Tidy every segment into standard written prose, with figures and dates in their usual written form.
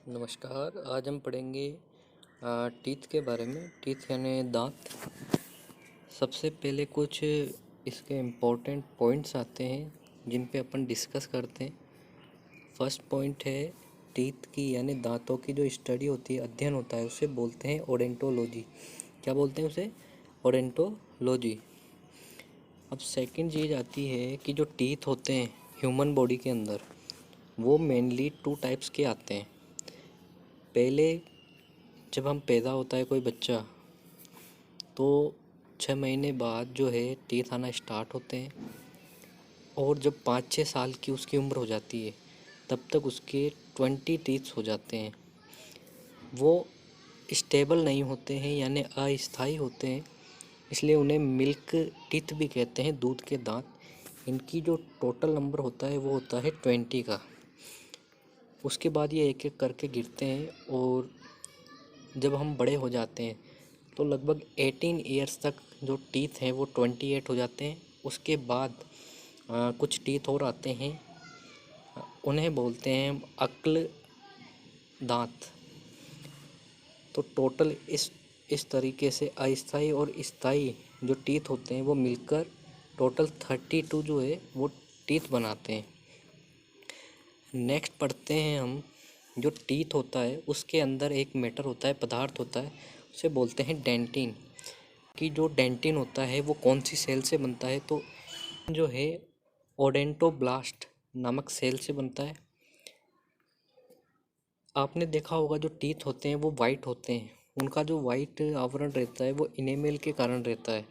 नमस्कार। आज हम पढ़ेंगे टीथ के बारे में। टीथ यानी दांत। सबसे पहले कुछ इसके इम्पोर्टेंट पॉइंट्स आते हैं जिन पे अपन डिस्कस करते हैं। फर्स्ट पॉइंट है टीथ की यानी दांतों की जो स्टडी होती है, अध्ययन होता है, उसे बोलते हैं ओडेंटोलॉजी। क्या बोलते हैं उसे? ओडेंटोलॉजी। अब सेकंड चीज़ आती है कि जो टीथ होते हैं ह्यूमन बॉडी के अंदर, वो मेनली 2 टाइप्स के आते हैं। पहले जब हम पैदा होता है कोई बच्चा, तो 6 महीने बाद जो है टीथ आना स्टार्ट होते हैं, और जब 5-6 साल की उसकी उम्र हो जाती है तब तक उसके 20 टीथ्स हो जाते हैं। वो स्टेबल नहीं होते हैं यानी अस्थायी होते हैं, इसलिए उन्हें मिल्क टीथ भी कहते हैं, दूध के दांत। इनकी जो टोटल नंबर होता है वो होता है 20 का। उसके बाद ये एक एक करके गिरते हैं, और जब हम बड़े हो जाते हैं तो लगभग 18 ईयर्स तक जो टीथ हैं वो 28 हो जाते हैं। उसके बाद कुछ टीथ और आते हैं, उन्हें बोलते हैं अक्ल दांत। तो टोटल इस तरीके से अस्थायी और स्थायी जो टीथ होते हैं वो मिलकर टोटल 32 जो है वो टीथ बनाते हैं। नेक्स्ट पढ़ते हैं हम। जो टीथ होता है उसके अंदर एक मैटर होता है, पदार्थ होता है, उसे बोलते हैं डेंटिन। कि जो डेंटिन होता है वो कौन सी सेल से बनता है? तो जो है ओडेंटोब्लास्ट नामक सेल से बनता है। आपने देखा होगा जो टीथ होते हैं वो वाइट होते हैं, उनका जो वाइट आवरण रहता है वो इनेमल के कारण रहता है।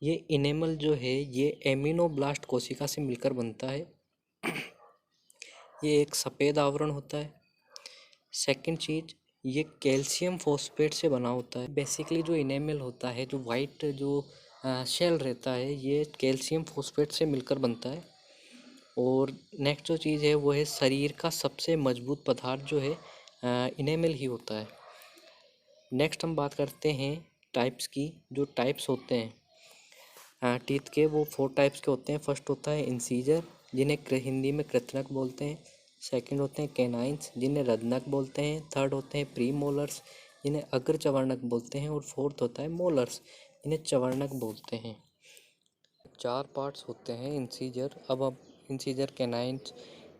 ये इनेमल जो है ये एमिनोब्लास्ट कोशिका से मिलकर बनता है। ये एक सफ़ेद आवरण होता है। सेकंड चीज़, ये कैल्शियम फॉस्फेट से बना होता है। बेसिकली जो इनेमल होता है, जो वाइट जो शेल रहता है, ये कैल्शियम फॉस्फेट से मिलकर बनता है। और नेक्स्ट जो चीज़ है वो है शरीर का सबसे मजबूत पदार्थ जो है इनेमल ही होता है। नेक्स्ट हम बात करते हैं टाइप्स की। जो टाइप्स होते हैं टीथ के, वो 4 टाइप्स के होते हैं। फर्स्ट होता है इंसीजर, जिन्हें हिंदी में कृंतक बोलते हैं। सेकंड होते हैं कैनाइंस, जिन्हें रत्नक बोलते हैं। थर्ड होते हैं प्री मोलर्स, जिन्हें अग्र चवर्णक बोलते हैं। और फोर्थ होता है मोलर्स, जिन्हें चवर्णक बोलते हैं। 4 पार्ट्स होते हैं इंसीजर। अब इंसीजर, कैनाइंस,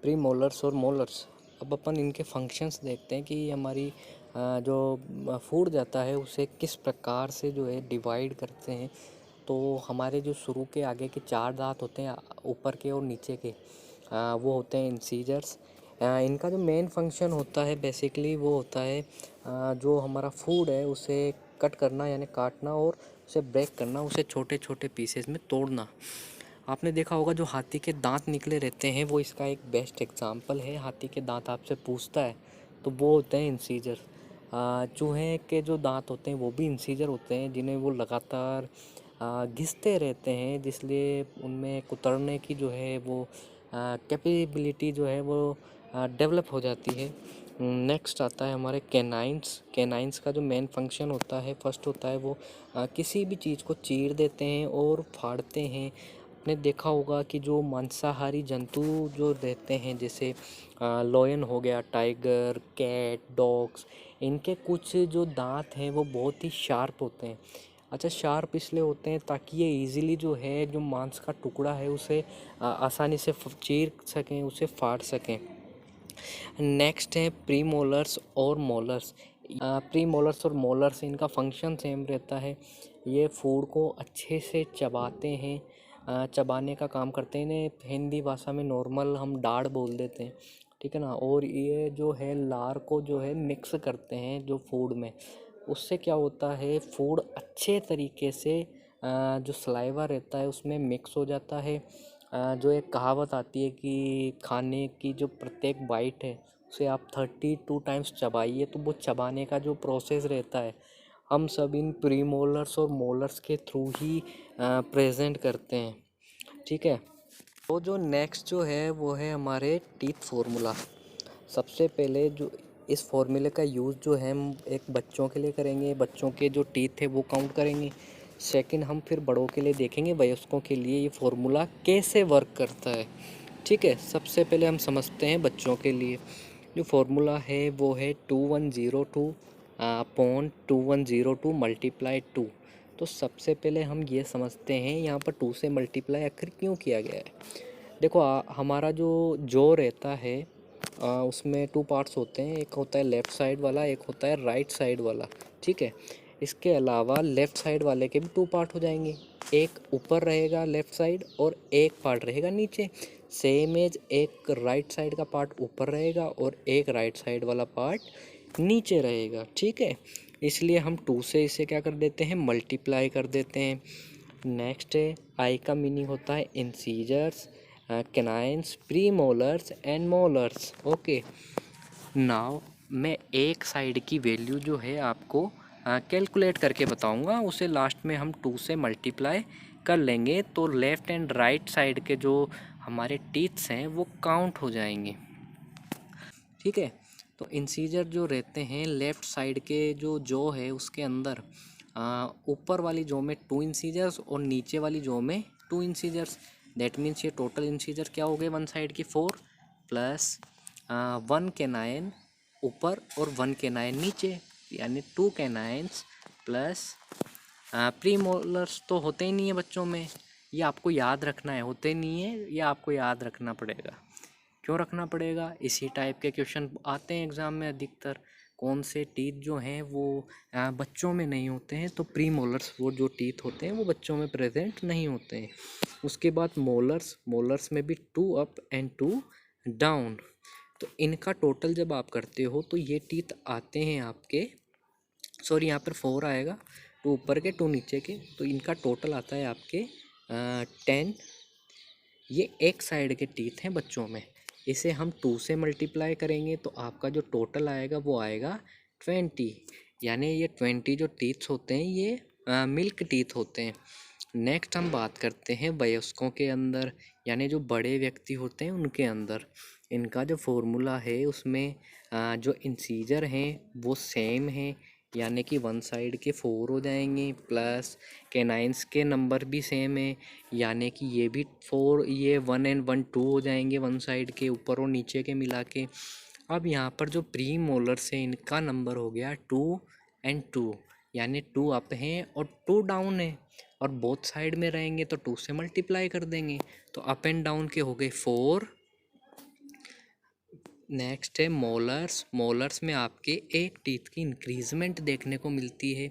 प्री मोलर्स और मोलर्स। अब अपन इनके फंक्शंस देखते हैं कि हमारी जो फूड जाता है उसे किस प्रकार से जो है डिवाइड करते हैं। तो हमारे जो शुरू के आगे के 4 दांत होते हैं, ऊपर के और नीचे के, वो होते हैं इंसीजर्स। इनका जो मेन फंक्शन होता है बेसिकली वो होता है जो हमारा फूड है उसे कट करना यानी काटना, और उसे ब्रेक करना, उसे छोटे छोटे पीसेस में तोड़ना। आपने देखा होगा जो हाथी के दांत निकले रहते हैं वो इसका एक बेस्ट एग्जांपल है। हाथी के दांत आपसे पूछता है तो वो होते हैं इंसीजर। चूहे के जो दांत होते हैं वो भी इंसीजर होते हैं, जिन्हें वो लगातार घिसते रहते हैं, जिसलिए उनमें कुतरने की जो है वो कैपेबिलिटी जो है वो डेवलप हो जाती है। नेक्स्ट आता है हमारे कैनाइंस। कैनाइंस का जो मेन फंक्शन होता है, फर्स्ट होता है वो किसी भी चीज़ को चीर देते हैं और फाड़ते हैं। आपने देखा होगा कि जो मांसाहारी जंतु जो रहते हैं, जैसे लॉयन हो गया, टाइगर, कैट, डॉग्स, इनके कुछ जो दांत हैं वो बहुत ही शार्प होते हैं। अच्छा, शार्प इसलिए होते हैं ताकि ये इजीली जो है जो मांस का टुकड़ा है उसे आसानी से चीर सकें, उसे फाड़ सकें। नेक्स्ट है प्री मोलर्स और मोलर्स। प्री मोलर्स और मोलर्स, इनका फंक्शन सेम रहता है। ये फूड को अच्छे से चबाते हैं, चबाने का काम करते हैं। इन्हें हिंदी भाषा में नॉर्मल हम दाढ़ बोल देते हैं, ठीक है ना। और ये जो है लार को जो है मिक्स करते हैं जो फूड में। उससे क्या होता है, फूड अच्छे तरीके से जो सलाइवा रहता है उसमें मिक्स हो जाता है। जो एक कहावत आती है कि खाने की जो प्रत्येक बाइट है उसे आप 32 टाइम्स चबाइए, तो वो चबाने का जो प्रोसेस रहता है हम सब इन प्रीमोलर्स और मोलर्स के थ्रू ही प्रेजेंट करते हैं, ठीक है। तो जो नेक्स्ट जो है वो है हमारे टीथ फार्मूला। सबसे पहले जो इस फार्मूले का यूज़ जो है हम एक बच्चों के लिए करेंगे, बच्चों के जो टीथ है वो काउंट करेंगे। सेकंड हम फिर बड़ों के लिए देखेंगे, वयस्कों के लिए ये फार्मूला कैसे वर्क करता है, ठीक है। सबसे पहले हम समझते हैं बच्चों के लिए। जो फॉर्मूला है वो है 2102 अपॉन 2102 मल्टीप्लाई 2। तो सबसे पहले हम ये समझते हैं यहाँ पर 2 से मल्टीप्लाई आखिर क्यों किया गया है। देखो हमारा जो रहता है उसमें 2 पार्ट्स होते हैं, एक होता है लेफ़्ट साइड वाला, एक होता है राइट साइड वाला, ठीक है। इसके अलावा लेफ़्ट साइड वाले के भी 2 पार्ट हो जाएंगे, एक ऊपर रहेगा लेफ़्ट साइड और एक पार्ट रहेगा नीचे। सेम एज एक राइट साइड का पार्ट ऊपर रहेगा और एक राइट साइड वाला पार्ट नीचे रहेगा, ठीक है। इसलिए हम 2 से इसे क्या कर देते हैं, मल्टीप्लाई कर देते हैं। नेक्स्ट है आई का मीनिंग होता है incisors, canines, premolars and molars. Okay, now मैं एक साइड की वैल्यू जो है आपको कैलकुलेट करके बताऊंगा, उसे लास्ट में हम 2 से मल्टीप्लाई कर लेंगे तो लेफ़्ट एंड राइट साइड के जो हमारे टीथ्स हैं वो काउंट हो जाएंगे, ठीक है। तो इंसीजर जो रहते हैं लेफ़्ट साइड के जो है उसके अंदर ऊपर वाली जो में 2 इंसीजर्स और नीचे वाली जो में 2 इंसीजर्स। दैट मीन्स ये टोटल इंसीजर क्या हो गए, वन साइड की 4 प्लस 1 कैनाइन ऊपर और 1 कैनाइन नीचे, यानी 2 कैनाइन्स प्लस प्री मोलर्स तो होते ही नहीं है बच्चों में, ये आपको याद रखना है, होते नहीं है, ये आपको याद रखना पड़ेगा। क्यों रखना पड़ेगा, इसी टाइप के क्वेश्चन आते हैं एग्ज़ाम में अधिकतर। कौन से टीथ जो हैं वो बच्चों में नहीं होते हैं, तो प्री मोलर्स वो जो टीथ होते हैं वो बच्चों में प्रेजेंट नहीं होते हैं। उसके बाद मोलर्स, मोलर्स में भी 2 अप एंड 2 डाउन। तो इनका टोटल जब आप करते हो तो ये टीथ आते हैं आपके, सॉरी यहाँ पर 4 आएगा, 2 ऊपर के 2 नीचे के, तो इनका टोटल आता है आपके 10। ये एक साइड के टीथ हैं बच्चों में। इसे हम 2 से मल्टीप्लाई करेंगे तो आपका जो टोटल आएगा वो आएगा 20, यानी ये 20 जो टीथ्स होते हैं ये मिल्क टीथ होते हैं। नेक्स्ट हम बात करते हैं वयस्कों के अंदर, यानी जो बड़े व्यक्ति होते हैं उनके अंदर। इनका जो फॉर्मूला है उसमें जो इंसीजर हैं वो सेम है, यानी कि वन साइड के 4 हो जाएंगे, प्लस कैनाइन्स के नंबर भी सेम है, यानी कि ये भी 4, ये 1 एंड 1 2 हो जाएंगे वन साइड के ऊपर और नीचे के मिला के। अब यहाँ पर जो प्री मोलर्स है इनका नंबर हो गया 2 एंड 2, यानी 2 अप हैं और 2 डाउन है, और बोथ साइड में रहेंगे तो 2 से मल्टीप्लाई कर देंगे, तो अप एंड डाउन के हो गए 4। नेक्स्ट है मोलर्स, मोलर्स में आपके एक टीथ की इंक्रीजमेंट देखने को मिलती है।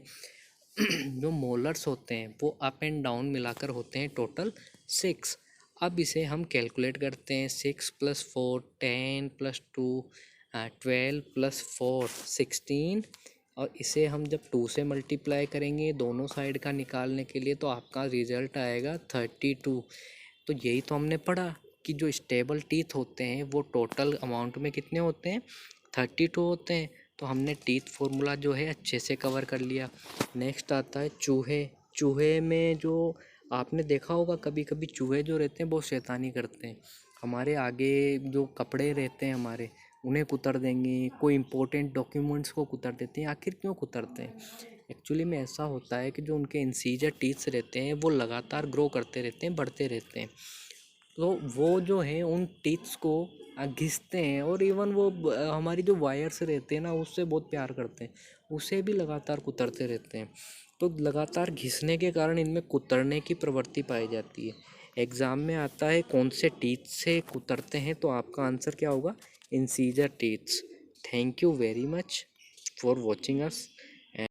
जो मोलर्स होते हैं वो अप एंड डाउन मिलाकर होते हैं टोटल 6। अब इसे हम कैलकुलेट करते हैं, 6 + 4 10 + 2 12 + 4 16, और इसे हम जब 2 से मल्टीप्लाई करेंगे दोनों साइड का निकालने के लिए तो आपका रिजल्ट आएगा 32। तो यही तो हमने पढ़ा कि जो स्टेबल टीथ होते हैं वो टोटल अमाउंट में कितने होते हैं, 32 होते हैं। तो हमने टीथ फॉर्मूला जो है अच्छे से कवर कर लिया। नेक्स्ट आता है चूहे। चूहे में जो आपने देखा होगा कभी कभी चूहे जो रहते हैं बहुत शैतानी करते हैं, हमारे आगे जो कपड़े रहते हैं हमारे उन्हें कुतर देंगे, कोई इंपॉर्टेंट डॉक्यूमेंट्स को कुतर देते हैं। आखिर क्यों कुतरते हैं, एक्चुअली में ऐसा होता है कि जो उनके इंसीजर टीथ्स रहते हैं वो लगातार ग्रो करते रहते हैं, बढ़ते रहते हैं, तो वो जो है उन टीथ्स को घिसते हैं, और इवन वो हमारी जो वायर्स रहते हैं ना उससे बहुत प्यार करते हैं, उसे भी लगातार कुतरते रहते हैं। तो लगातार घिसने के कारण इनमें कुतरने की प्रवृत्ति पाई जाती है। एग्ज़ाम में आता है कौन से टीथ से कुतरते हैं, तो आपका आंसर क्या होगा, incisor teeths. Thank you very much for watching us.